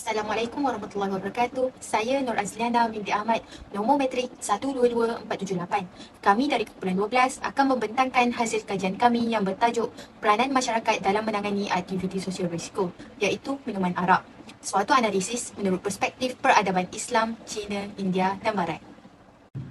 Assalamualaikum warahmatullahi wabarakatuh. Saya Nur Azliana binti Ahmad, nombor matrik 122478. Kami dari kumpulan 12 akan membentangkan hasil kajian kami yang bertajuk Peranan Masyarakat dalam Menangani Aktiviti Sosial Berisiko, iaitu minuman arak. Suatu analisis menurut perspektif peradaban Islam, Cina, India dan Barat.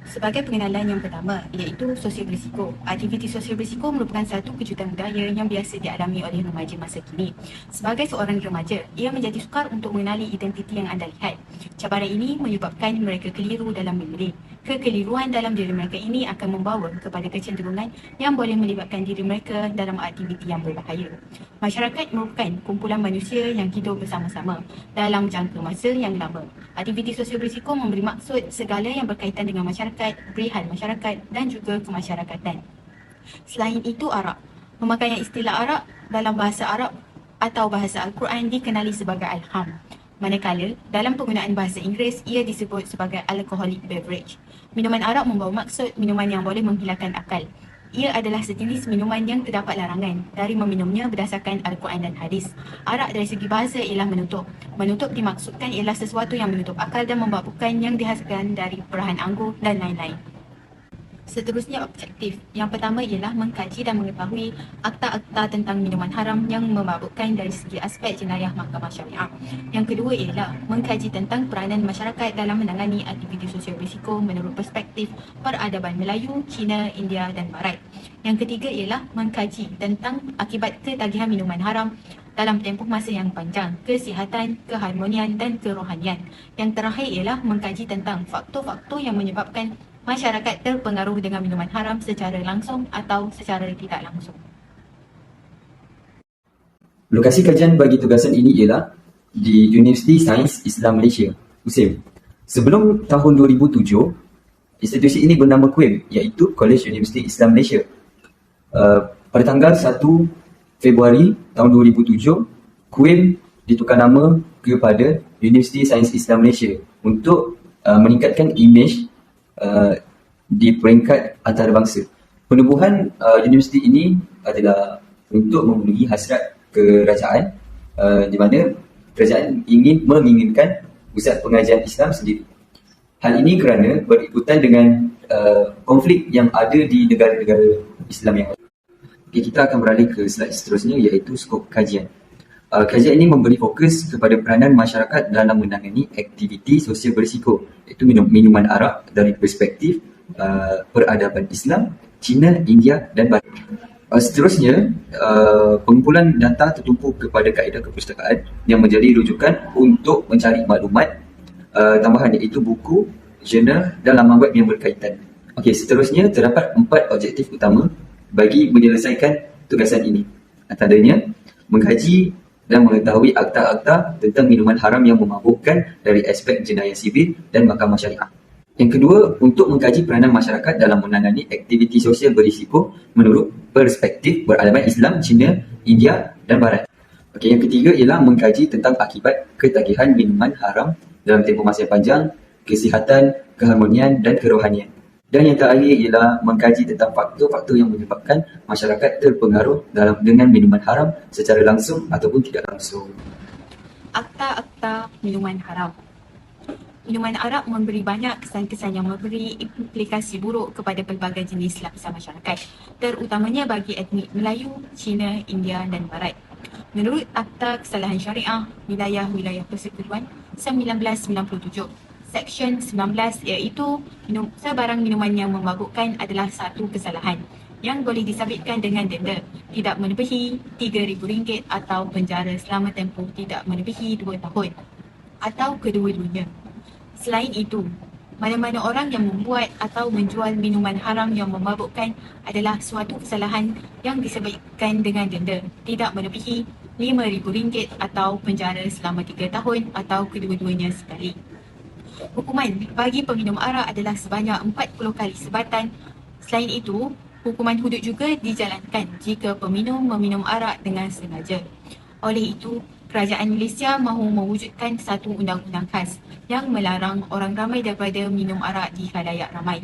Sebagai pengenalan yang pertama, iaitu sosial berisiko. Aktiviti sosial berisiko merupakan satu kejutan budaya yang biasa dialami oleh remaja masa kini. Sebagai seorang remaja, ia menjadi sukar untuk mengenali identiti yang anda lihat. Cabaran ini menyebabkan mereka keliru dalam memilih. Kekeliruan dalam diri mereka ini akan membawa kepada kecenderungan yang boleh melibatkan diri mereka dalam aktiviti yang berbahaya. Masyarakat merupakan kumpulan manusia yang hidup bersama-sama dalam jangka masa yang lama. Aktiviti sosial berisiko memberi maksud segala yang berkaitan dengan masyarakat, perihal masyarakat dan juga kemasyarakatan. Selain itu, arak. Pemakaian istilah arak dalam bahasa Arab atau bahasa Al-Quran dikenali sebagai alham. Manakala, dalam penggunaan bahasa Inggeris, ia disebut sebagai alcoholic beverage. Minuman arak membawa maksud minuman yang boleh menghilangkan akal. Ia adalah sejenis minuman yang terdapat larangan dari meminumnya berdasarkan Al-Quran dan hadis. Arak dari segi bahasa ialah menutup. Menutup dimaksudkan ialah sesuatu yang menutup akal dan memabukkan yang dihasilkan dari perahan anggur dan lain-lain. Seterusnya, objektif. Yang pertama ialah mengkaji dan mengetahui akta-akta tentang minuman haram yang memabukkan dari segi aspek jenayah mahkamah syariah. Yang kedua ialah mengkaji tentang peranan masyarakat dalam menangani aktiviti sosial berisiko menurut perspektif peradaban Melayu, Cina, India dan Barat. Yang ketiga ialah mengkaji tentang akibat ketagihan minuman haram dalam tempoh masa yang panjang, kesihatan, keharmonian dan kerohanian. Yang terakhir ialah mengkaji tentang faktor-faktor yang menyebabkan masyarakat terpengaruh dengan minuman haram secara langsung atau secara tidak langsung. Lokasi kajian bagi tugasan ini ialah di Universiti Sains Islam Malaysia, USIM. Sebelum tahun 2007, institusi ini bernama KUIM, iaitu College Universiti Islam Malaysia. Pada tanggal 1 Februari tahun 2007, KUIM ditukar nama kepada Universiti Sains Islam Malaysia untuk meningkatkan imej di peringkat antarabangsa. Penubuhan universiti ini adalah untuk memenuhi hasrat kerajaan, di mana kerajaan menginginkan pusat pengajian Islam sendiri. Hal ini kerana berikutan dengan konflik yang ada di negara-negara Islam yang lain. Okay, kita akan beralih ke slide seterusnya, iaitu skop kajian. Kajian ini memberi fokus kepada peranan masyarakat dalam menangani aktiviti sosial berisiko, iaitu minuman arak dari perspektif peradaban Islam, Cina, India dan Barat. Seterusnya, pengumpulan data tertumpu kepada kaedah kepustakaan yang menjadi rujukan untuk mencari maklumat tambahan, iaitu buku, jurnal dan laman web yang berkaitan. Okey, seterusnya terdapat 4 objektif utama bagi menyelesaikan tugasan ini. Antaranya, mengkaji dan mengetahui akta-akta tentang minuman haram yang memabukkan dari aspek jenayah sivil dan mahkamah syariah. Yang kedua, untuk mengkaji peranan masyarakat dalam menangani aktiviti sosial berisiko menurut perspektif peradaban Islam, Cina, India dan Barat. Okey, yang ketiga ialah mengkaji tentang akibat ketagihan minuman haram dalam tempoh masa yang panjang, kesihatan, keharmonian dan kerohanian. Dan yang terakhir ialah mengkaji tentang faktor-faktor yang menyebabkan masyarakat terpengaruh dengan minuman haram secara langsung ataupun tidak langsung. Akta-akta minuman haram. Minuman arak memberi banyak kesan-kesan yang memberi implikasi buruk kepada pelbagai jenis lapisan masyarakat, terutamanya bagi etnik Melayu, Cina, India dan Barat. Menurut Akta Kesalahan Syariah Wilayah-Wilayah Persekutuan 1997, Seksyen 19 iaitu sebarang minuman yang memabukkan adalah satu kesalahan yang boleh disabitkan dengan denda tidak melebihi RM3,000 atau penjara selama tempoh tidak melebihi 2 tahun atau kedua-duanya. Selain itu, mana-mana orang yang membuat atau menjual minuman haram yang memabukkan adalah suatu kesalahan yang disabitkan dengan denda tidak melebihi RM5,000 atau penjara selama 3 tahun atau kedua-duanya sekali. Hukuman bagi peminum arak adalah sebanyak 40 kali sebatan. Selain itu, hukuman hudud juga dijalankan jika peminum meminum arak dengan sengaja. Oleh itu, kerajaan Malaysia mahu mewujudkan satu undang-undang khas yang melarang orang ramai daripada minum arak di khalayak ramai.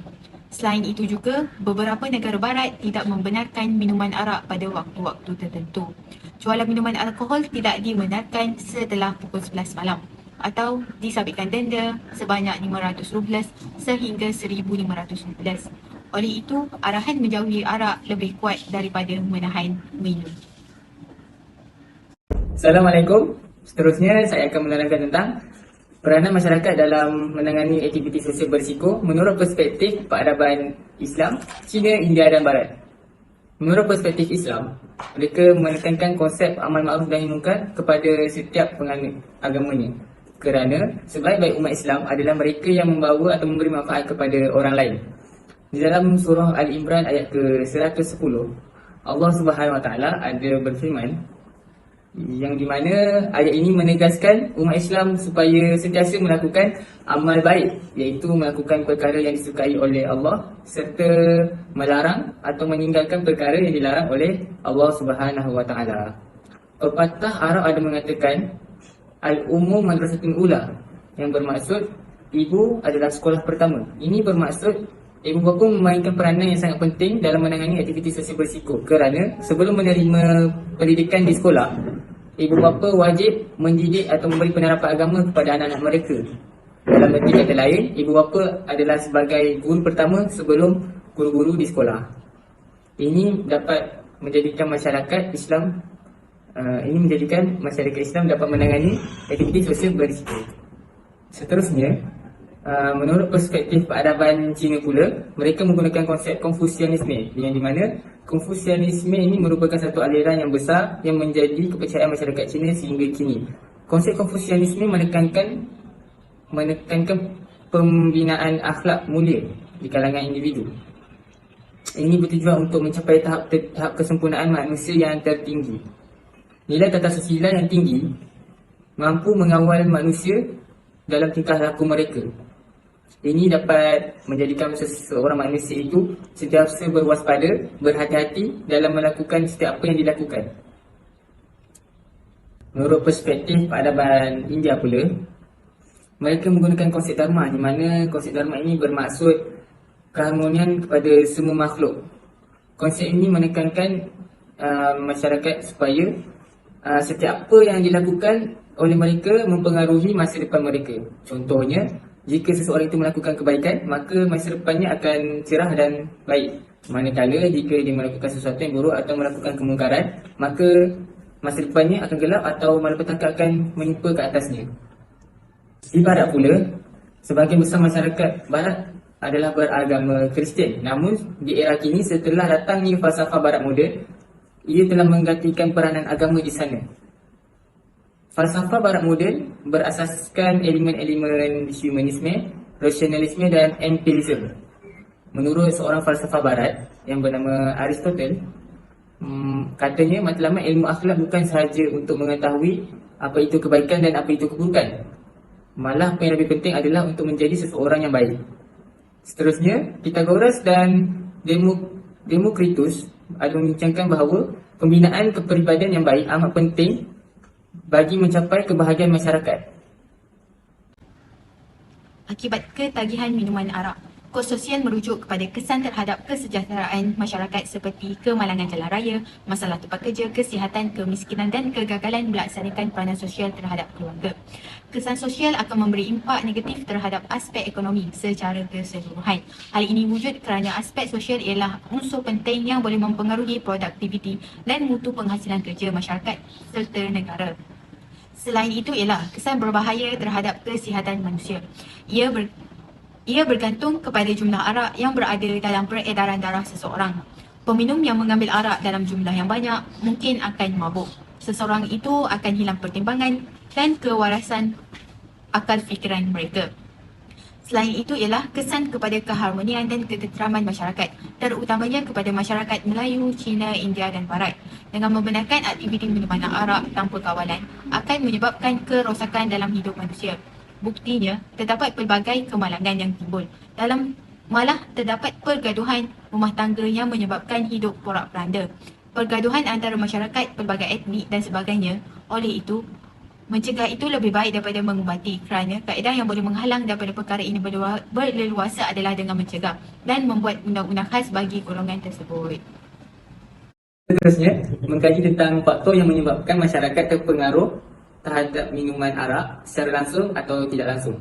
Selain itu juga, beberapa negara barat tidak membenarkan minuman arak pada waktu-waktu tertentu. Jualan minuman alkohol tidak dibenarkan setelah pukul 11 malam. atau disabitkan denda sebanyak RM500 sehingga RM1,500. Oleh itu, arahan menjauhi arak lebih kuat daripada menahan minum. Assalamualaikum. Seterusnya saya akan menerangkan tentang peranan masyarakat dalam menangani aktiviti sosial berisiko menurut perspektif peradaban Islam, Cina, India dan Barat. Menurut perspektif Islam, mereka menekankan konsep amal ma'ruf nahi munkar kepada setiap penganut agamanya. Kerana sebaik-baik umat Islam adalah mereka yang membawa atau memberi manfaat kepada orang lain. Di dalam surah Al-Imran ayat ke-110, Allah Subhanahu Wa Taala ada berfirman, yang di mana ayat ini menegaskan umat Islam supaya sentiasa melakukan amal baik, iaitu melakukan perkara yang disukai oleh Allah serta melarang atau meninggalkan perkara yang dilarang oleh Allah Subhanahu Wa Taala. Pepatah Arab ada mengatakan al-ummu madrasatun ula, yang bermaksud ibu adalah sekolah pertama. Ini bermaksud ibu bapa memainkan peranan yang sangat penting dalam menangani aktiviti sosial berisiko, kerana sebelum menerima pendidikan di sekolah, ibu bapa wajib mendidik atau memberi penerapan agama kepada anak-anak mereka. Dalam erti kata lain, ibu bapa adalah sebagai guru pertama sebelum guru-guru di sekolah. Ini dapat menjadikan masyarakat Islam dapat menangani aktiviti sosial berisiko. Seterusnya, menurut perspektif peradaban Cina pula, mereka menggunakan konsep Konfusianisme, yang di mana Konfusianisme ini merupakan satu aliran yang besar yang menjadi kepercayaan masyarakat Cina sehingga kini. Konsep Konfusianisme menekankan pembinaan akhlak mulia di kalangan individu. Ini bertujuan untuk mencapai tahap kesempurnaan manusia yang tertinggi. Nilai tata susila yang tinggi mampu mengawal manusia dalam tingkah laku mereka. Ini dapat menjadikan seseorang manusia itu sentiasa berwaspada, berhati-hati dalam melakukan setiap apa yang dilakukan. Menurut perspektif peradaban India pula, mereka menggunakan konsep dharma, di mana konsep dharma ini bermaksud keharmonian kepada semua makhluk. Konsep ini menekankan masyarakat supaya setiap apa yang dilakukan oleh mereka mempengaruhi masa depan mereka. Contohnya, jika seseorang itu melakukan kebaikan, maka masa depannya akan cerah dan baik. Manakala jika dia melakukan sesuatu yang buruk atau melakukan kemungkaran, maka masa depannya akan gelap atau malapetaka akan menimpa ke atasnya. Di Barat pula, sebahagian besar masyarakat Barat adalah beragama Kristian. Namun di era kini, setelah datangnya falsafah Barat moden, ia telah menggantikan peranan agama di sana. Falsafah Barat moden berasaskan elemen-elemen humanisme, rasionalisme dan empirisme. Menurut seorang falsafah Barat yang bernama Aristotle, katanya matlamat ilmu akhlak bukan sahaja untuk mengetahui apa itu kebaikan dan apa itu keburukan. Malah apa yang lebih penting adalah untuk menjadi seseorang yang baik. Seterusnya, Pythagoras dan Demokritus ada membincangkan bahawa pembinaan kepribadian yang baik amat penting bagi mencapai kebahagiaan masyarakat. Akibat ketagihan minuman arak, kos sosial merujuk kepada kesan terhadap kesejahteraan masyarakat seperti kemalangan jalan raya, masalah tempat kerja, kesihatan, kemiskinan dan kegagalan melaksanakan peranan sosial terhadap keluarga. Kesan sosial akan memberi impak negatif terhadap aspek ekonomi secara keseluruhan. Hal ini wujud kerana aspek sosial ialah unsur penting yang boleh mempengaruhi produktiviti dan mutu penghasilan kerja masyarakat serta negara. Selain itu ialah kesan berbahaya terhadap kesihatan manusia. Ia bergantung kepada jumlah arak yang berada dalam peredaran darah seseorang. Peminum yang mengambil arak dalam jumlah yang banyak mungkin akan mabuk. Seseorang itu akan hilang pertimbangan dan kewarasan akal fikiran mereka. Selain itu ialah kesan kepada keharmonian dan ketenteraman masyarakat, terutamanya kepada masyarakat Melayu, Cina, India dan Barat. Dengan membenarkan aktiviti minuman arak tanpa kawalan akan menyebabkan kerosakan dalam hidup manusia. Buktinya, terdapat pelbagai kemalangan yang timbul. Malah terdapat pergaduhan rumah tangga yang menyebabkan hidup porak-poranda. Pergaduhan antara masyarakat, pelbagai etnik dan sebagainya. Oleh itu, mencegah itu lebih baik daripada mengubati, kerana kaedah yang boleh menghalang daripada perkara ini berleluasa adalah dengan mencegah dan membuat undang-undang khas bagi golongan tersebut. Seterusnya, mengkaji tentang faktor yang menyebabkan masyarakat terpengaruh terhadap minuman arak secara langsung atau tidak langsung.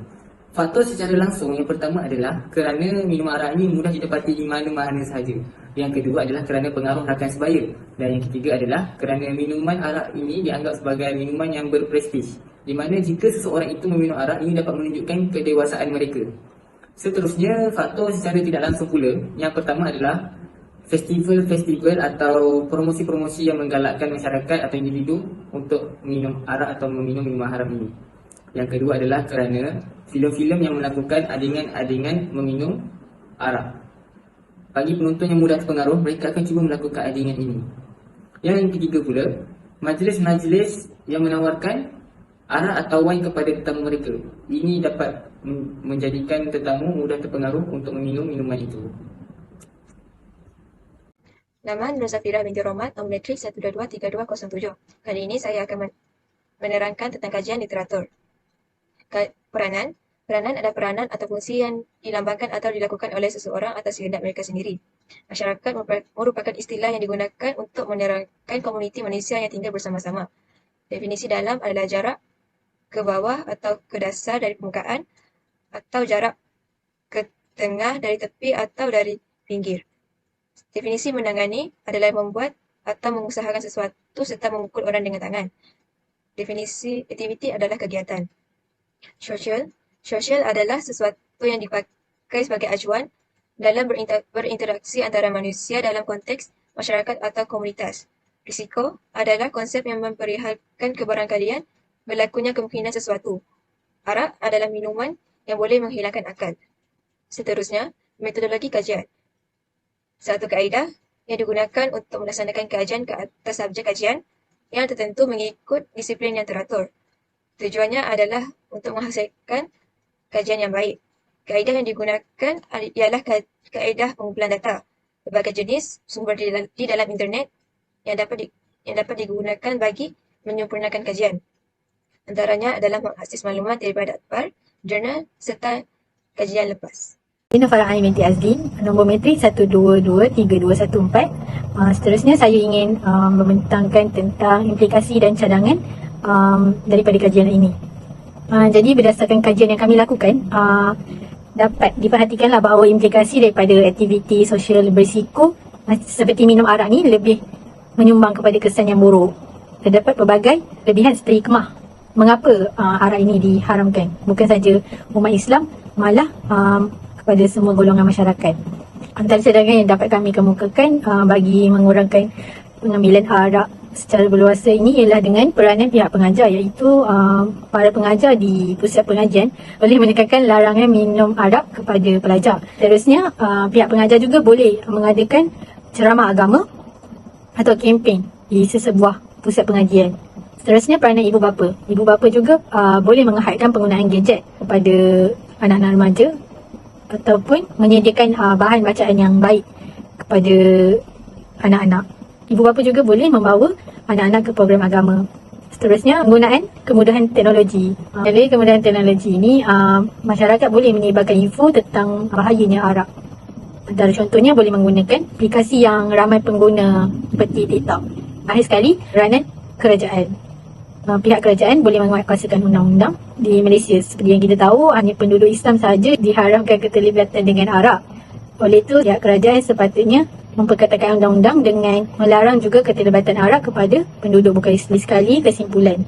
Faktor secara langsung yang pertama adalah kerana minum arak ini mudah didapati di mana-mana sahaja. Yang kedua adalah kerana pengaruh rakan sebaya. Dan yang ketiga adalah kerana minuman arak ini dianggap sebagai minuman yang berprestij, di mana jika seseorang itu meminum arak, ini dapat menunjukkan kedewasaan mereka. Seterusnya, faktor secara tidak langsung pula, yang pertama adalah festival-festival atau promosi-promosi yang menggalakkan masyarakat atau individu untuk minum arak atau meminum minuman haram ini. Yang kedua adalah kerana filem-filem yang melakukan adegan-adegan meminum arak. Bagi penonton yang mudah terpengaruh, mereka akan cuba melakukan adegan ini. Yang ketiga pula, majlis-majlis yang menawarkan arak atau wine kepada tetamu mereka. Ini dapat menjadikan tetamu mudah terpengaruh untuk meminum minuman itu. Nama Nur Zafira binti Rohmat, nombor metrik 1223207. Kali ini saya akan menerangkan tentang kajian literatur. Peranan adalah peranan atau fungsi yang dilambangkan atau dilakukan oleh seseorang atas kehendak mereka sendiri. Masyarakat merupakan istilah yang digunakan untuk menerangkan komuniti manusia yang tinggal bersama-sama. Definisi dalam adalah jarak ke bawah atau ke dasar dari permukaan, atau jarak ke tengah dari tepi atau dari pinggir. Definisi menangani adalah membuat atau mengusahakan sesuatu serta memukul orang dengan tangan. Definisi aktiviti adalah kegiatan. Social adalah sesuatu yang dipakai sebagai acuan dalam berinteraksi antara manusia dalam konteks masyarakat atau komunitas. Risiko adalah konsep yang memperihalkan kebarangkalian berlakunya kemungkinan sesuatu. Arak adalah minuman yang boleh menghilangkan akal. Seterusnya, metodologi kajian. Satu kaedah yang digunakan untuk melaksanakan kajian ke atas subjek kajian yang tertentu mengikut disiplin yang teratur. Tujuannya adalah untuk menghasilkan kajian yang baik. Kaedah yang digunakan ialah kaedah pengumpulan data. Berbagai jenis sumber di dalam internet yang dapat digunakan bagi menyempurnakan kajian. Antaranya adalah mengakses maklumat daripada akhbar, jurnal serta kajian lepas. Dina Farah Aini binti Azlin, nombor metrik 1223214. Seterusnya saya ingin membentangkan tentang implikasi dan cadangan daripada kajian ini. Jadi berdasarkan kajian yang kami lakukan, dapat diperhatikanlah bahawa implikasi daripada aktiviti sosial berisiko seperti minum arak ni lebih menyumbang kepada kesan yang buruk. Terdapat pelbagai kelebihan seperti kemah. Mengapa arak ini diharamkan? Bukan saja umat Islam, malah kepada semua golongan masyarakat. Antara cadangan yang dapat kami kemukakan bagi mengurangkan pengambilan arak secara berluasa ini ialah dengan peranan pihak pengajar, iaitu para pengajar di pusat pengajian boleh menekankan larangan minum arak kepada pelajar. Seterusnya, pihak pengajar juga boleh mengadakan ceramah agama atau kempen di sesebuah pusat pengajian. Seterusnya, peranan ibu bapa. Ibu bapa juga boleh mengehadkan penggunaan gadget kepada anak-anak remaja ataupun menyediakan bahan bacaan yang baik kepada anak-anak. Ibu bapa juga boleh membawa anak-anak ke program agama. Seterusnya, penggunaan kemudahan teknologi. Melalui kemudahan teknologi ini, masyarakat boleh menyebarkan info tentang bahayanya arak. Antara contohnya boleh menggunakan aplikasi yang ramai pengguna seperti TikTok. Akhir sekali, peranan kerajaan. Pihak kerajaan boleh menguatkuasakan undang-undang di Malaysia. Seperti yang kita tahu, hanya penduduk Islam sahaja diharamkan keterlibatan dengan arak. Oleh itu, pihak kerajaan sepatutnya memperkatakan undang-undang dengan melarang juga keterlibatan arak kepada penduduk bukan Islam. Sekali kesimpulan,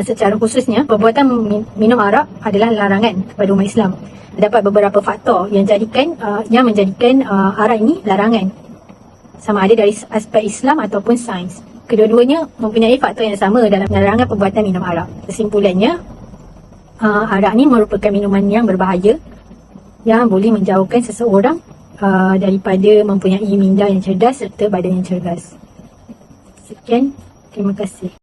secara khususnya perbuatan minum arak adalah larangan kepada umat Islam. Terdapat beberapa faktor yang menjadikan arak ini larangan, sama ada dari aspek Islam ataupun sains. Kedua-duanya mempunyai faktor yang sama dalam larangan perbuatan minum arak. Kesimpulannya, arak ini merupakan minuman yang berbahaya yang boleh menjauhkan seseorang daripada mempunyai minda yang cerdas serta badan yang cerdas. Sekian, terima kasih.